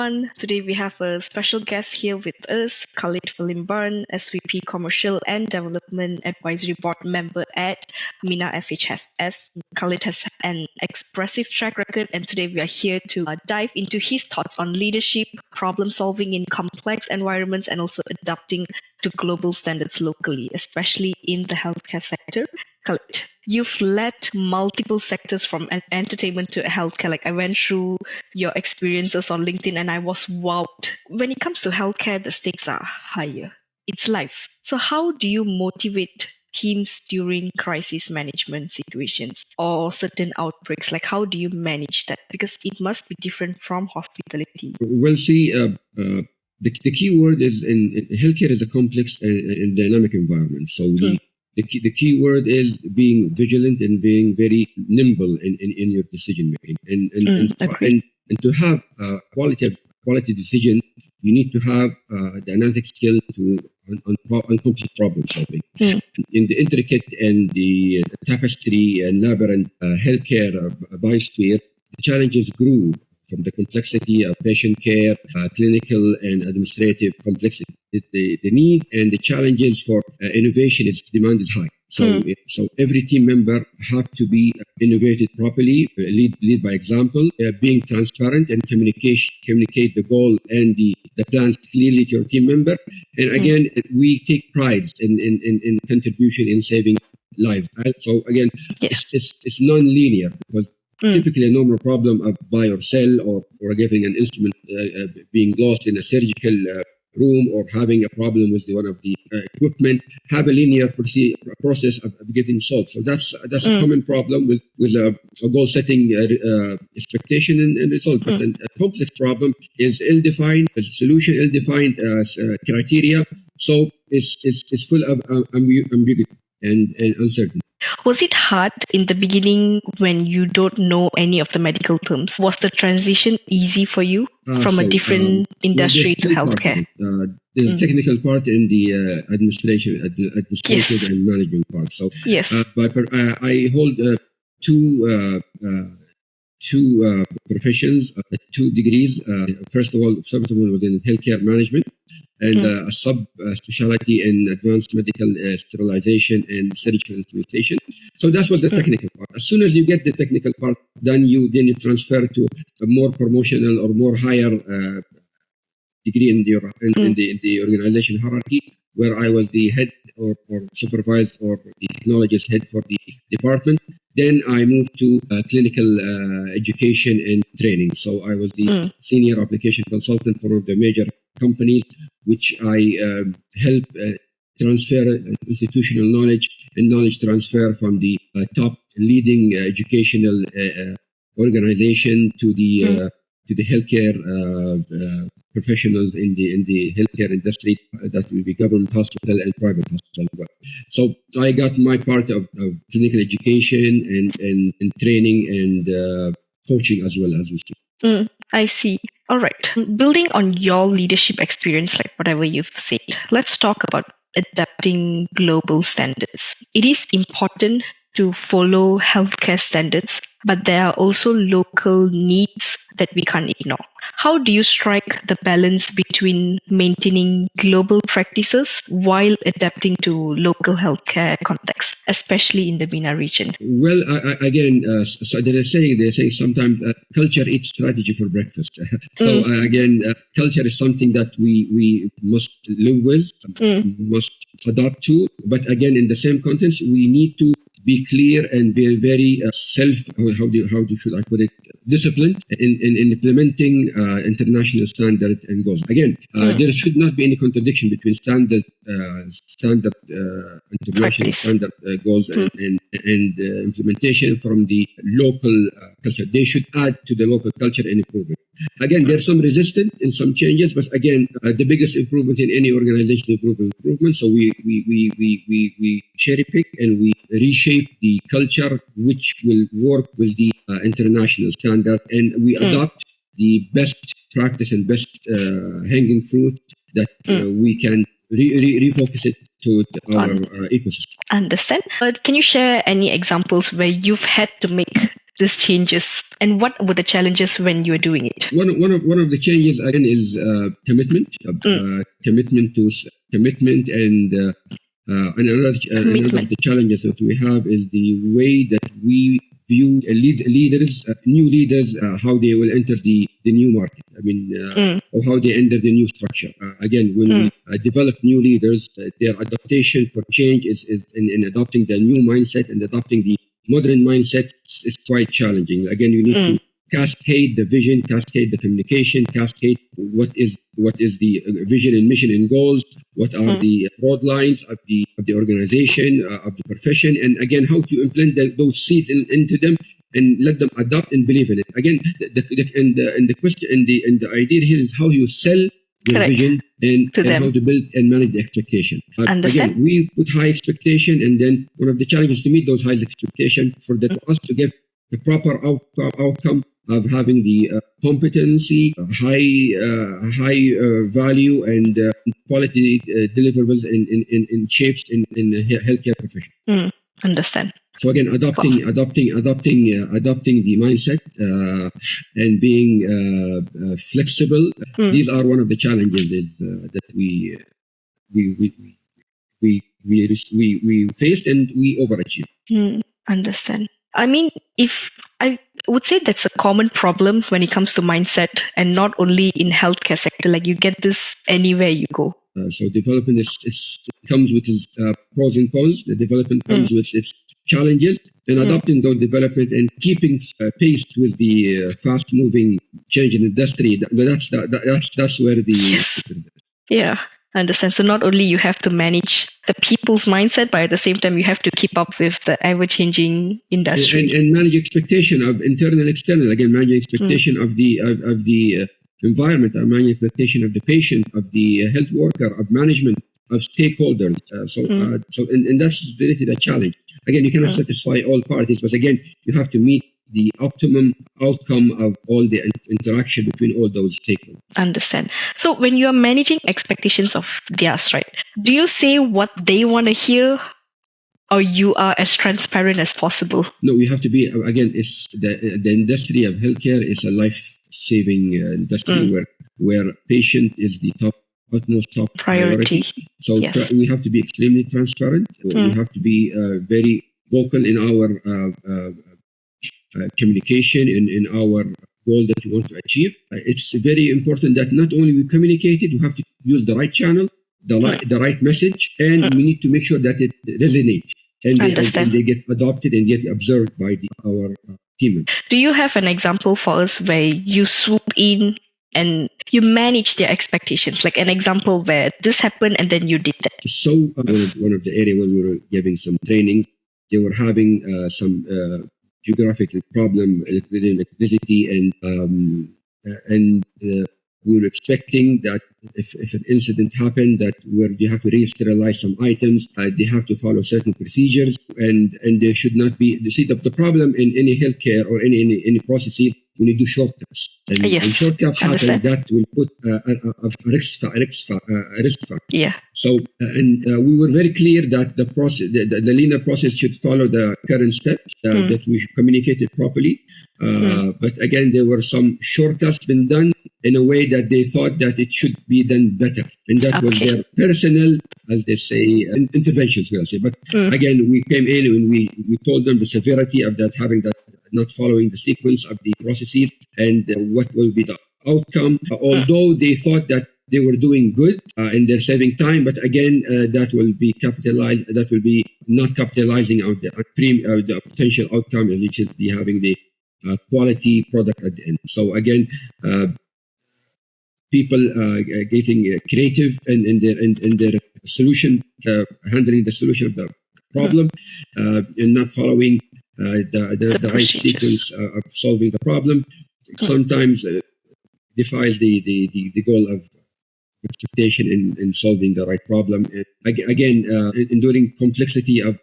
everyone. Today we have a special guest here with us, Khaled Felimban, SVP Commercial and Development Advisory Board member at MENA FHSS. Khaled has an expressive track record, and today we are here to dive into his thoughts on leadership, problem solving in complex environments, and also adapting to global standards locally, especially in the healthcare sector. Khaled, you've led multiple sectors from entertainment to healthcare. Like I went through your experiences on LinkedIn and I was wowed. When it comes to healthcare, the stakes are higher. It's life. So how do you motivate teams during crisis management situations or certain outbreaks? Like how do you manage that? Because it must be different from hospitality. Well, see, the key word is in healthcare is a complex and dynamic environment. So the key word is being vigilant and being very nimble in your decision making. And to have quality decision, you need to have the analytic skill on complex problem solving. In the intricate and the tapestry and labyrinth healthcare biosphere, the challenges grew from the complexity of patient care, clinical and administrative complexity. The need and the challenges for innovation demand is high. So every team member have to be innovated properly, lead by example, being transparent and communicate the goal and the plans clearly to your team member. And again, we take pride in contribution in saving lives. So again, it's non-linear because typically a normal problem of buy or sell or getting an instrument being lost in a surgical room or having a problem with one of the equipment have a linear process of getting solved. So that's a common problem with a goal setting expectation and result. But a complex problem is ill-defined, a solution ill-defined criteria. So it's full of ambiguity and uncertainty. Was it hard in the beginning when you don't know any of the medical terms? Was the transition easy for you from a different industry to healthcare? The technical part and the administrative and management part. So I hold two professions, 2 degrees. First of all, was in healthcare management, and a sub-specialty in advanced medical sterilization and surgical instrumentation. So that was the technical part. As soon as you get the technical part done, you transfer to a more promotional or more higher degree in the organization hierarchy, where I was the head or supervisor or the technologist head for the department. Then I moved to clinical education and training. So I was the senior application consultant for one of the major companies, which I help transfer institutional knowledge and knowledge transfer from the top leading educational organization to the healthcare professionals in the healthcare industry, that will be government hospital and private hospital. So I got my part of clinical education and training and coaching as well as we speak. I see. All right. Building on your leadership experience, like whatever you've said, let's talk about adapting global standards. It is important to follow healthcare standards, but there are also local needs that we can't ignore. How do you strike the balance between maintaining global practices while adapting to local healthcare contexts, especially in the MENA region? Well, so they're saying sometimes culture eats strategy for breakfast. Culture is something that we must live with, must adapt to. But again, in the same context, we need to be clear and be very should I put it, disciplined in implementing international standards and goals. Again, there should not be any contradiction between standard international standard goals and implementation from the local culture. They should add to the local culture and improve it. Again, there's some resistance in some changes, but again, the biggest improvement in any organization improvement. So we cherry pick and we reshape the culture which will work with the international standard, and we adopt the best practice and best hanging fruit that we can refocus it to our ecosystem. Understand. But can you share any examples where you've had to make these changes, and what were the challenges when you were doing it? One of the changes again is commitment, commitment, and another of the challenges that we have is the way that we view leaders, new leaders, how they will enter the new market. I mean, or how they enter the new structure. Again, when we develop new leaders, their adaptation for change is in adopting the new mindset and adopting the modern mindset is quite challenging. Again, you need to cascade the vision, cascade the communication, cascade what is the vision and mission and goals, what are the broad lines of the organization, of the profession, and again how to implement those seeds into them and let them adopt and believe in it. Again, the question and the idea here is how you sell your vision and how to build and manage the expectation. Again, we put high expectation, and then one of the challenges to meet those high expectations for us to give the proper outcome of having the competency, high value, and quality deliverables in shapes in the healthcare profession. Understand. So again, adopting the mindset and being flexible. These are one of the challenges that we faced and we overachieved. Understand. I mean, if I would say that's a common problem when it comes to mindset, and not only in healthcare sector. Like you get this anywhere you go. So development comes with its pros and cons. The development comes with its challenges, and adopting those development and keeping pace with the fast-moving change in industry. That's where the yeah. Understand. So not only you have to manage the people's mindset, but at the same time you have to keep up with the ever-changing industry and manage expectation of internal and external. Again, manage expectation of the environment, manage expectation of the patient, of the health worker, of management, of stakeholders. And that's really the challenge. Again, you cannot satisfy all parties, but again, you have to meet the optimum outcome of all the interaction between all those stakeholders. Understand. So when you are managing expectations of theirs, right, do you say what they want to hear, or you are as transparent as possible? No, you have to be, again, it's the industry of healthcare is a life-saving industry where patient is the utmost top priority. So we have to be extremely transparent. We have to be very vocal in our communication in our goal that you want to achieve. It's very important that not only we communicate it, you have to use the right channel, the right message, and we need to make sure that it resonates and they get adopted and get observed by our team. Do you have an example for us where you swoop in and you manage their expectations, like an example where this happened and then you did that? So one of the areas when we were giving some trainings, they were having some geographical problem with electricity, and we were expecting that if an incident happened, that where you have to re-sterilize some items, they have to follow certain procedures, and they should not be. You see, the problem in any healthcare or any processes, when you do shortcuts, and shortcuts happen, that will put a risk factor. Yeah. So, we were very clear that the process, the linear process, should follow the current steps that we communicated properly. But again, there were some shortcuts been done in a way that they thought that it should be done better, and that was their personal, as they say, interventions, we'll say. But again, we came in and we told them the severity of that, having that, not following the sequence of the processes, and what will be the outcome. Although they thought that they were doing good and they're saving time, but again, that will be capitalized. That will be not capitalizing on the potential outcome, which is having the quality product at the end. So again, people getting creative in their solution, handling the solution of the problem, and not following the right sequence of solving the problem. Sometimes defies the goal of expectation in solving the right problem. Again, enduring complexity of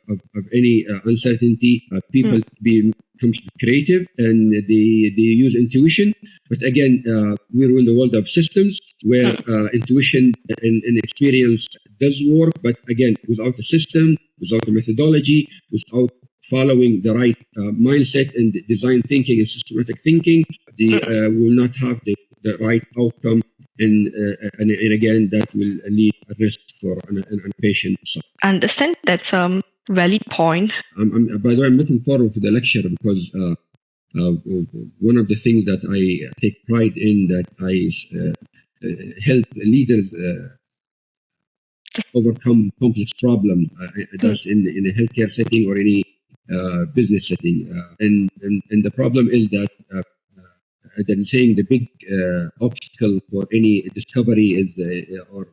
any uncertainty, people become creative and they use intuition. But again, we're in the world of systems where intuition and experience does work. But again, without a system, without a methodology, without following the right mindset and design thinking and systematic thinking, will not have the right outcome, and again that will lead a risk for a patient. I understand. That's a valid point. By the way, I'm looking forward to the lecture because one of the things that I take pride in, that I help leaders overcome complex problems, that's in a healthcare setting or any business setting. And the problem is that then saying the big obstacle for any discovery is or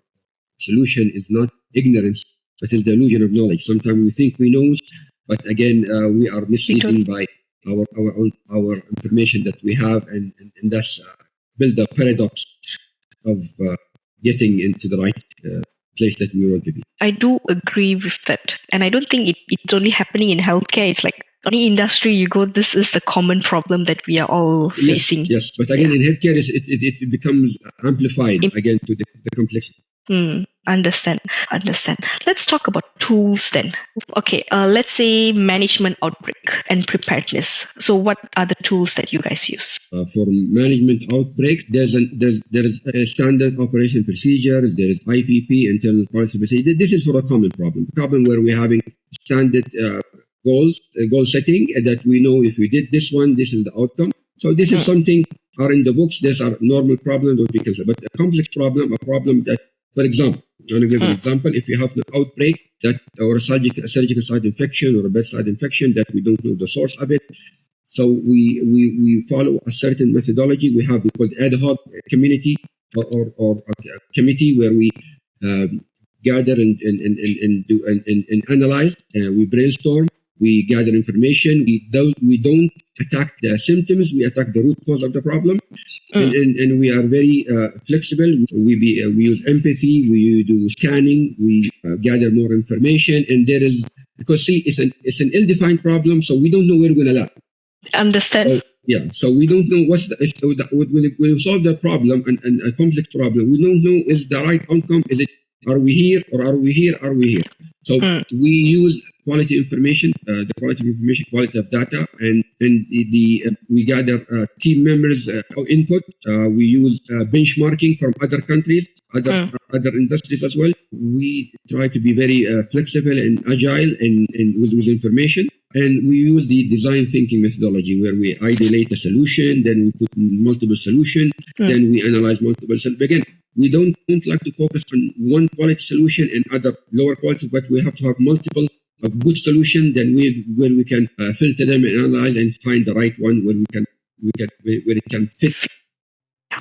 solution is not ignorance, but is the illusion of knowledge. Sometimes we think we know, but again we are misleading by our information that we have, and that's build a paradox of getting into the right place that we want to be. I do agree with that, and I don't think it's only happening in healthcare. It's like any industry you go, this is the common problem that we are all facing. Yes, but again, in healthcare, it becomes amplified again to the complexity. Understand. Let's talk about tools then. Okay, let's say management, outbreak, and preparedness. So what are the tools that you guys use? For management outbreak, there is a standard operation procedures, there is IPP, internal policy procedure. This is for a common problem where we're having standard goal setting, that we know if we did this one, this is the outcome. So this is something are in the books. These are normal problems, but a complex problem, a problem that, for example, I'm going to give an example. If you have an outbreak or a surgical site infection or a bedside infection that we don't know the source of it, so we follow a certain methodology. We have called ad hoc community or a committee where we gather and do and analyze. We brainstorm. We gather information. We don't attack the symptoms. We attack the root cause of the problem, and we are very flexible. We use empathy. We do scanning. We gather more information, and there is, because see, it's an ill-defined problem, so we don't know where we're going to land. Understand? So we don't know when we solve the problem and a complex problem. We don't know is the right outcome. Is it, are we here or are we here? Are we here? So we use quality information, quality of data, and we gather team members' input. We use benchmarking from other countries, other industries as well. We try to be very flexible and agile and with information. And we use the design thinking methodology where we ideate a solution, then we put multiple solutions, then we analyze multiple solutions. Again, we don't like to focus on one quality solution and other lower quality, but we have to have multiple of good solutions. Then where we can filter them and analyze and find the right one where it can fit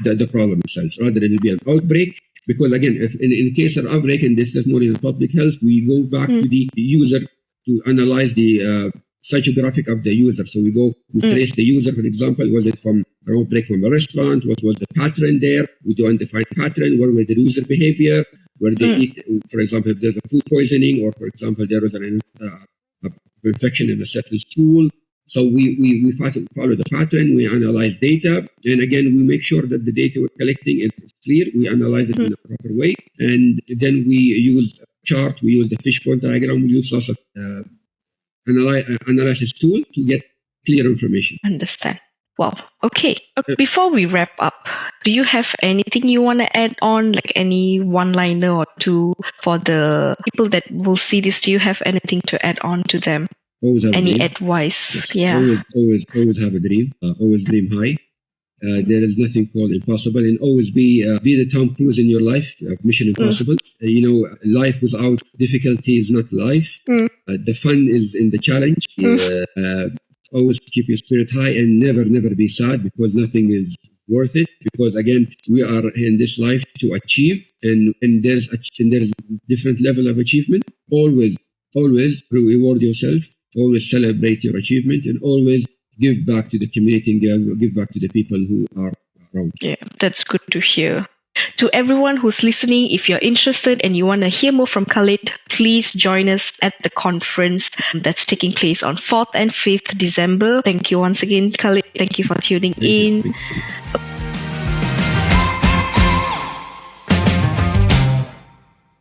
the problem itself, rather than it be an outbreak. Because again, if in case of outbreak, and this is more in public health, we go back to the user to analyze the psychographic of the user. So we trace the user, for example, was it from an outbreak from a restaurant? What was the pattern there? We do undefined pattern. What was the user behavior? Where they eat, for example, if there's a food poisoning, or for example, there was an infection in a certain school. So we follow the pattern, we analyze data, and again, we make sure that the data we're collecting is clear. We analyze it in a proper way, and then we use chart, we use the fishbone diagram, we use lots of analysis tool to get clear information. Understand. Wow. Okay. Before we wrap up, do you have anything you want to add on, like any one-liner or two for the people that will see this? Do you have anything to add on to them? Always have any a dream. Advice? Yes. Yeah. Always have a dream. Always dream high. There is nothing called impossible, and always be the Tom Cruise in your life. Mission Impossible. Life without difficulty is not life. The fun is in the challenge. Always keep your spirit high and never be sad, because nothing is worth it. Because again, we are in this life to achieve, and there's different level of achievement. Always reward yourself. Always celebrate your achievement, and always give back to the community and give back to the people who are around. Yeah, that's good to hear. To everyone who's listening, if you're interested and you want to hear more from Khaled, please join us at the conference that's taking place on 4th and 5th December. Thank you once again, Khaled. Thank you for tuning in. Thank you.